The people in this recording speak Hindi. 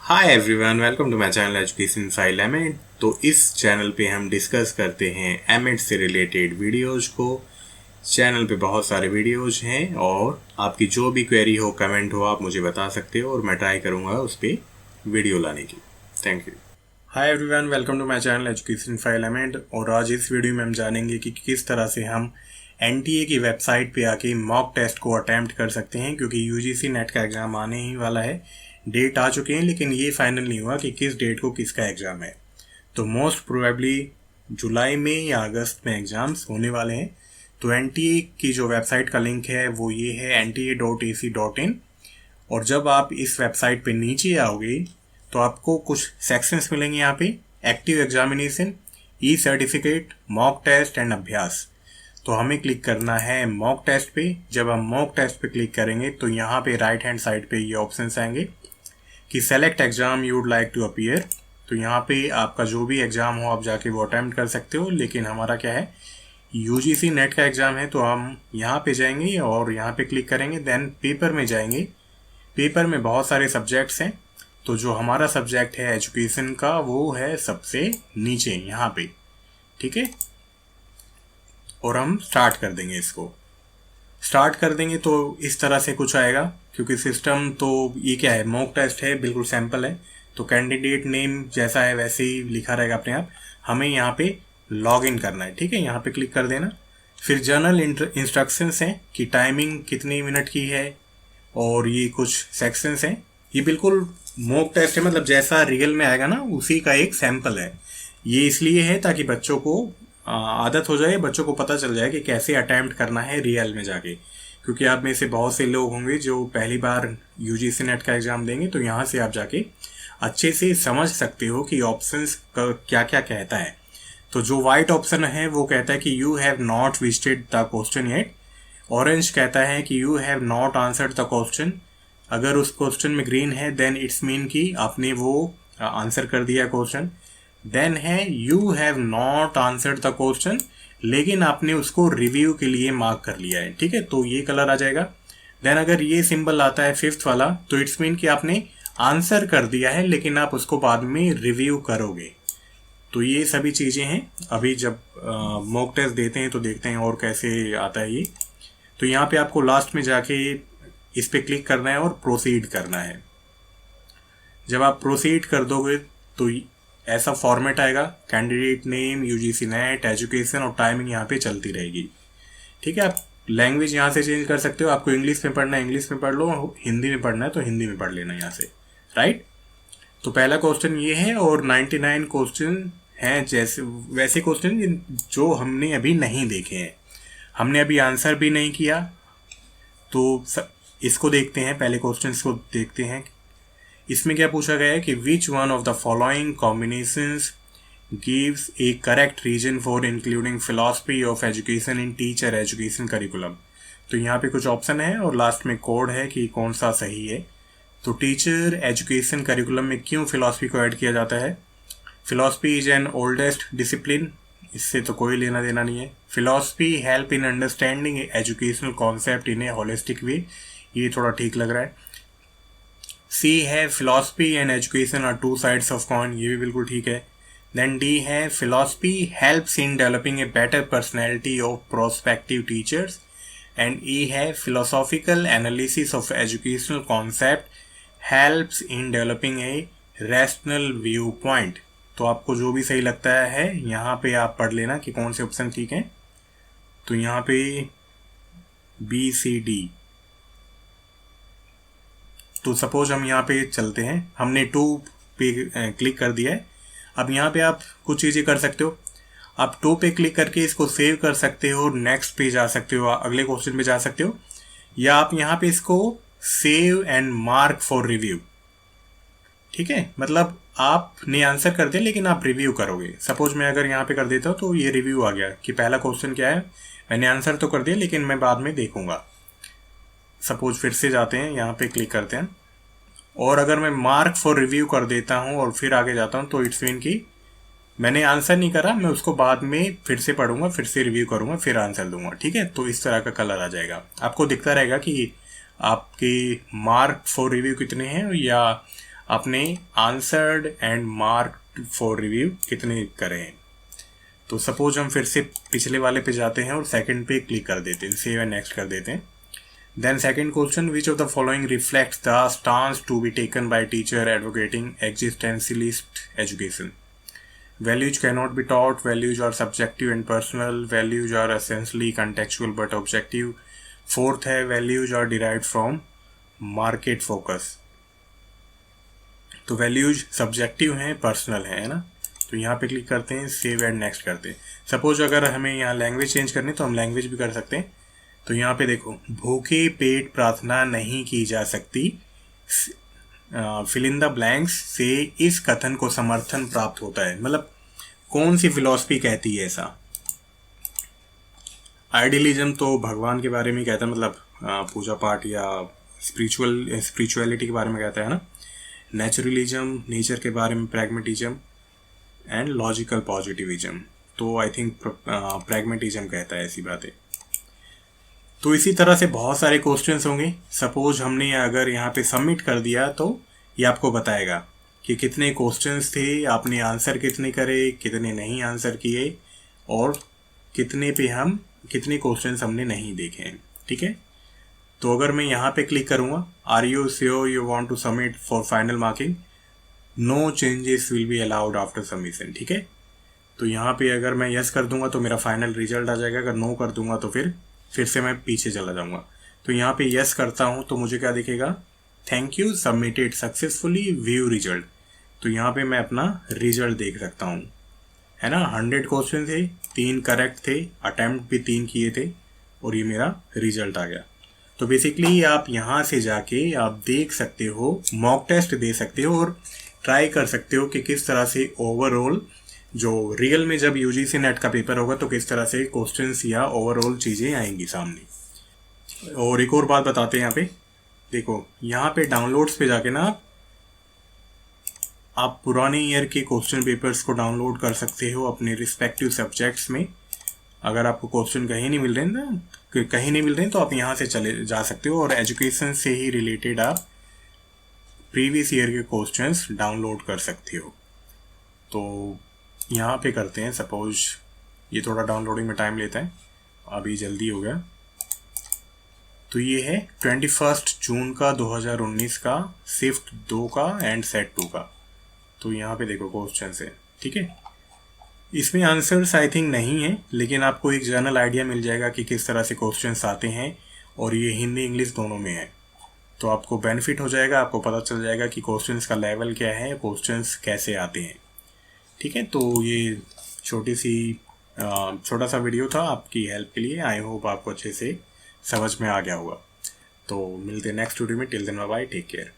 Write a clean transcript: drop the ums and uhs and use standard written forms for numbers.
Hi everyone, welcome to my channel education file MEd. तो इस चैनल पे हम डिस्कस करते हैं एमएड से रिलेटेड वीडियोज को। चैनल पे बहुत सारे वीडियोज हैं और आपकी जो भी क्वेरी हो, कमेंट हो, आप मुझे बता सकते हो और मैं ट्राई करूँगा उस पर वीडियो लाने की। Thank you. Hi everyone, welcome to my channel education file MEd. और आज इस वीडियो में हम जानेंगे कि किस तरह से हम एनटीए की वेबसाइट पे आके मॉक टेस्ट को अटैम्प्ट कर सकते हैं, क्योंकि यूजीसी नेट का एग्ज़ाम आने ही वाला है। डेट आ चुके हैं लेकिन ये फाइनल नहीं हुआ कि किस डेट को किसका एग्ज़ाम है। तो मोस्ट प्रोबेबली जुलाई में या अगस्त में एग्ज़ाम्स होने वाले हैं। तो एनटीए की जो वेबसाइट का लिंक है वो ये है nta.ac.in। और जब आप इस वेबसाइट पे नीचे आओगे तो आपको कुछ सेक्शंस मिलेंगे यहाँ पे। Active examination, e certificate, mock test and अभ्यास। तो हमें क्लिक करना है मॉक टेस्ट पे। जब हम मॉक टेस्ट पे क्लिक करेंगे तो यहाँ पे राइट हैंड साइड पे ये ऑप्शंस आएंगे कि select exam you would like to appear. तो यहाँ पे आपका जो भी एग्ज़ाम हो आप जाके वो अटैम्प्ट कर सकते हो, लेकिन हमारा क्या है, यूजीसी नेट का एग्ज़ाम है। तो हम यहाँ पे जाएंगे और यहाँ पे क्लिक करेंगे, देन पेपर में जाएंगे। पेपर में बहुत सारे सब्जेक्ट्स हैं, तो जो हमारा सब्जेक्ट है एजुकेशन का वो है सबसे नीचे यहाँ पे, ठीक है। और हम स्टार्ट कर देंगे, इसको स्टार्ट कर देंगे तो इस तरह से कुछ आएगा। क्योंकि सिस्टम तो ये क्या है, मॉक टेस्ट है, बिल्कुल सैम्पल है। तो कैंडिडेट नेम जैसा है वैसे ही लिखा रहेगा अपने आप। हमें यहाँ पे लॉग इन करना है, ठीक है। यहाँ पे क्लिक कर देना। फिर जनरल इंस्ट्रक्शंस हैं कि टाइमिंग कितनी मिनट की है और ये कुछ सेक्शंस हैं। ये बिल्कुल मॉक टेस्ट है, मतलब जैसा रियल में आएगा ना उसी का एक सैम्पल है। ये इसलिए है ताकि बच्चों को आदत हो जाए, बच्चों को पता चल जाए कि कैसे अटैम्प्ट करना है रियल में जाके। क्योंकि आप में से बहुत से लोग होंगे जो पहली बार यूजीसी नेट का एग्ज़ाम देंगे, तो यहाँ से आप जाके अच्छे से समझ सकते हो कि ऑप्शंस का क्या क्या कहता है। तो जो वाइट ऑप्शन है वो कहता है कि you have not visited the question yet. Orange कहता है कि you have not answered the question. अगर उस क्वेश्चन में ग्रीन है देन इट्स मीन कि आपने वो आंसर कर दिया क्वेश्चन। देन है you have not answered the question, लेकिन आपने उसको रिव्यू के लिए मार्क कर लिया है, ठीक है। तो ये कलर आ जाएगा। देन अगर ये सिंबल आता है फिफ्थ वाला, तो इट्स मीन कि आपने आंसर कर दिया है लेकिन आप उसको बाद में रिव्यू करोगे। तो ये सभी चीज़ें हैं। अभी जब मॉक टेस्ट देते हैं तो देखते हैं और कैसे आता है ये। तो यहाँ पे आपको लास्ट में जाके इस पर क्लिक करना है और प्रोसीड करना है। जब आप प्रोसीड कर दोगे तो ऐसा फॉर्मेट आएगा, candidate name, UGC net, education और टाइमिंग यहाँ पे चलती रहेगी, ठीक है। आप लैंग्वेज यहाँ से चेंज कर सकते हो। आपको इंग्लिश में पढ़ना है इंग्लिश में पढ़ लो, हिंदी में पढ़ना है तो हिंदी में पढ़ लेना यहाँ से, राइट। तो पहला क्वेश्चन ये है और 99 क्वेश्चन हैं जैसे वैसे क्वेश्चन जो हमने अभी नहीं देखे हैं, हमने अभी आंसर भी नहीं किया। तो इसको देखते हैं, पहले क्वेश्चन को देखते हैं। इसमें क्या पूछा गया है कि which one of the following combinations gives a correct reason for including philosophy of education in teacher education curriculum. तो यहाँ पे कुछ ऑप्शन है और लास्ट में कोड है कि कौन सा सही है। तो टीचर एजुकेशन करिकुलम में क्यों फिलॉसफी को ऐड किया जाता है? Philosophy is an oldest discipline, इससे तो कोई लेना देना नहीं है। Philosophy help in understanding educational concept in a holistic way, ये थोड़ा ठीक लग रहा है। सी है philosophy and education are two sides of coin, ये भी बिल्कुल ठीक है। देन डी है philosophy helps in developing a better personality of prospective teachers. And E है philosophical analysis of educational concept helps in developing a rational view point. तो आपको जो भी सही लगता है यहाँ पे आप पढ़ लेना कि कौन से ऑप्शन ठीक हैं। तो यहाँ पे BCD। तो सपोज हम यहाँ पे चलते हैं, हमने 2 पे क्लिक कर दिया है। अब यहाँ पे आप कुछ चीज़ें कर सकते हो। आप 2 पे क्लिक करके इसको सेव कर सकते हो, नेक्स्ट पे जा सकते हो, अगले क्वेश्चन पे जा सकते हो, या आप यहाँ पे इसको save and mark for review, ठीक है। मतलब आपने आंसर कर दिया लेकिन आप रिव्यू करोगे। सपोज मैं अगर यहाँ पे कर देता हूँ तो ये रिव्यू आ गया कि पहला क्वेश्चन क्या है, मैंने आंसर तो कर दिया लेकिन मैं बाद में देखूंगा। सपोज फिर से जाते हैं, यहाँ पे क्लिक करते हैं और अगर मैं मार्क फॉर रिव्यू कर देता हूँ और फिर आगे जाता हूँ तो इट्स मीन कि मैंने आंसर नहीं करा, मैं उसको बाद में फिर से पढ़ूंगा, फिर से रिव्यू करूंगा, फिर आंसर दूंगा, ठीक है। तो इस तरह का कलर आ जाएगा, आपको दिखता रहेगा कि आपके मार्क फॉर रिव्यू कितने हैं या अपने answered and marked for review कितने करे हैं। तो सपोज हम फिर से पिछले वाले पे जाते हैं और सेकंड पे क्लिक कर देते हैं, सेव एंड नेक्स्ट कर देते हैं। Then second question, which of the following reflects the stance to be taken by teacher advocating existentialist education. Values cannot be taught, values are subjective and personal, values are essentially contextual but objective. Fourth है, values are derived from market focus. तो values subjective हैं, personal है ना। तो यहाँ पे क्लिक करते हैं, save and next करते हैं। सपोज अगर हमें यहाँ लैंग्वेज चेंज करनी तो हम लैंग्वेज भी कर सकते हैं। तो यहाँ पे देखो, भूखे पेट प्रार्थना नहीं की जा सकती, फिल इन द ब्लैंक्स से इस कथन को समर्थन प्राप्त होता है। मतलब कौन सी फिलॉसफी कहती है ऐसा। आइडियलिज्म तो भगवान के बारे में कहता है, मतलब पूजा पाठ या स्पिरिचुअलिटी के बारे में कहता है ना। नेचुरलिज्म नेचर के बारे में, प्रैग्मेटिज्म एंड लॉजिकल पॉजिटिविज्म तो आई थिंक प्रैग्मेटिज्म कहता है, ऐसी बात है। तो इसी तरह से बहुत सारे क्वेश्चंस होंगे। सपोज हमने अगर यहाँ पे सबमिट कर दिया तो ये आपको बताएगा कि कितने क्वेश्चंस थे, आपने आंसर कितने करे, कितने नहीं आंसर किए, और कितने क्वेश्चंस हमने नहीं देखे हैं। ठीक है, तो अगर मैं यहाँ पे क्लिक करूँगा, are you sure you want to submit for final marking, no changes will be allowed after submission. ठीक है, तो यहाँ पे अगर मैं यस कर दूंगा तो मेरा फाइनल रिजल्ट आ जाएगा, अगर नो कर दूंगा तो फिर से मैं पीछे चला जाऊंगा। तो यहाँ पे यस करता हूँ तो मुझे क्या दिखेगा, thank you submitted successfully, view result. तो यहाँ पे मैं अपना रिजल्ट देख सकता हूँ, है ना। 100 क्वेश्चन थे, 3 करेक्ट थे, अटेम्प्ट भी 3 किए थे, और ये मेरा रिजल्ट आ गया। तो बेसिकली आप यहाँ से जाके आप देख सकते हो, मॉक टेस्ट दे सकते हो और ट्राई कर सकते हो कि किस तरह से ओवरऑल जो रियल में जब यूजीसी नेट का पेपर होगा तो किस तरह से क्वेश्चंस या ओवरऑल चीज़ें आएंगी सामने। और एक और बात बताते हैं, यहाँ पे देखो, यहाँ पे डाउनलोड्स पे जाके ना आप पुराने ईयर के क्वेश्चन पेपर्स को डाउनलोड कर सकते हो अपने रिस्पेक्टिव सब्जेक्ट्स में। अगर आपको क्वेश्चन कहीं नहीं मिल रहे हैं तो आप यहाँ से चले जा सकते हो और एजुकेशन से ही रिलेटेड आप प्रीवियस ईयर के क्वेश्चंस डाउनलोड कर सकते हो। तो यहाँ पे करते हैं, सपोज ये थोड़ा डाउनलोडिंग में टाइम लेता है, अभी जल्दी हो गया। तो ये है 21 जून का 2019 का शिफ्ट 2 का एंड सेट 2 का। तो यहाँ पे देखो क्वेश्चन है, ठीक है। इसमें आंसर्स आई थिंक नहीं है, लेकिन आपको एक जनरल आइडिया मिल जाएगा कि किस तरह से क्वेश्चंस आते हैं, और ये हिंदी इंग्लिश दोनों में है। तो आपको बेनिफिट हो जाएगा, आपको पता चल जाएगा कि क्वेश्चंस का लेवल क्या है, क्वेश्चंस कैसे आते हैं। ठीक है, तो ये छोटा सा वीडियो था आपकी हेल्प के लिए। आई होप आपको अच्छे से समझ में आ गया होगा। तो मिलते हैं नेक्स्ट वीडियो में। Till then bye bye, take care.